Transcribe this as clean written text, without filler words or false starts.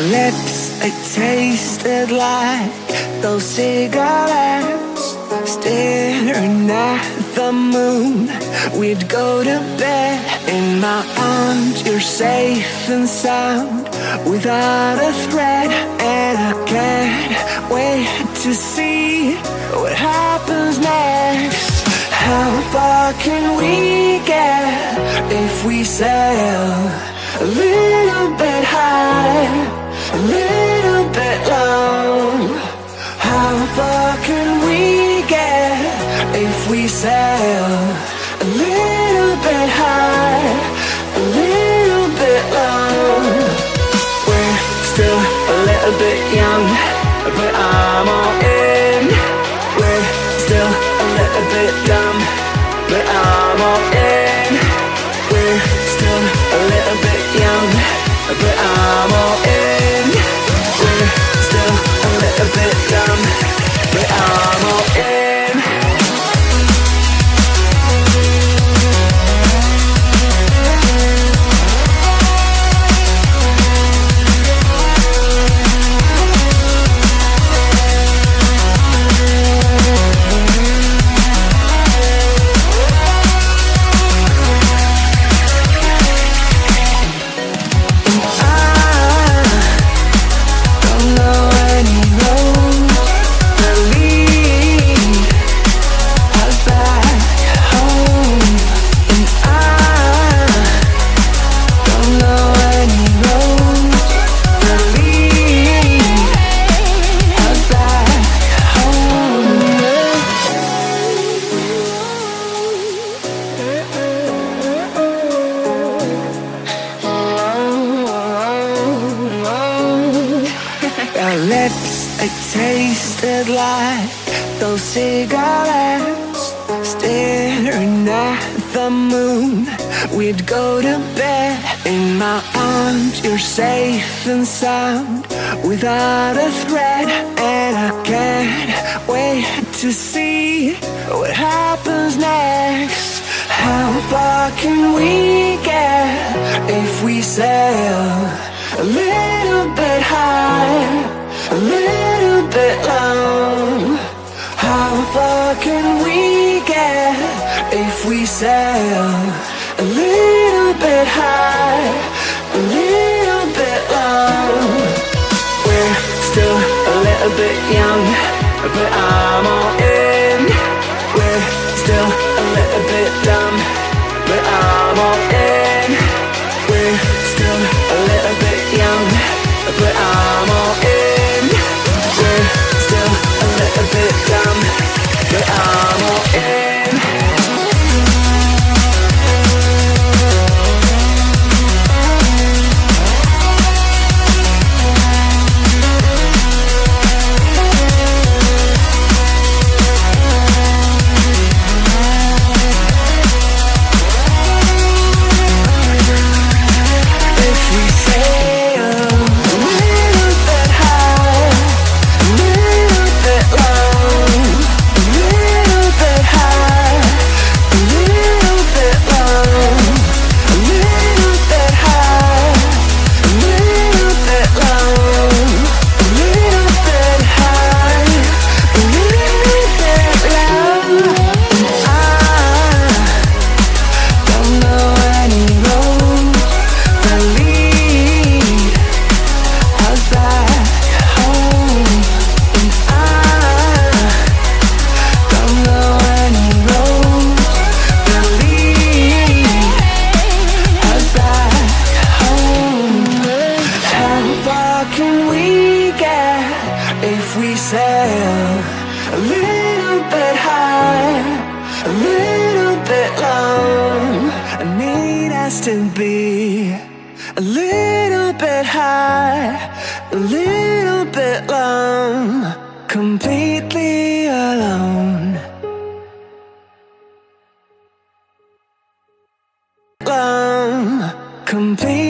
lips, they tasted like those cigarettes. Staring at the moon, we'd go to bed. In my arms, you're safe and sound, without a threat. And I can't wait to see what happens next. How far can we get if we sail a little bit high, a little bit low? How far can we get if we sail a little bit high, a little bit low? We're still a little bit young, but I'm all in. We're still a little bit dumb, but I'm all in. We're still a little bit young, but I'm all in. We're still a little bit dumb, but I'm all in. Lips, they tasted like those cigarettes. Staring at the moon, we'd go to bed. In my arms, you're safe and sound, without a threat. And I can't wait to see what happens next. How far can we get if we sail a little bit high, a little bit low? How far can we get if we sail a little bit high, a little bit low? We're still a little bit young, but I'm all in. We're still a little bit dumb, but I'm all in. We're still a little bit young, but I'm all in. We're still a little bit dumb, but I'm all in. To be a little bit high, a little bit long, completely alone. Long, completely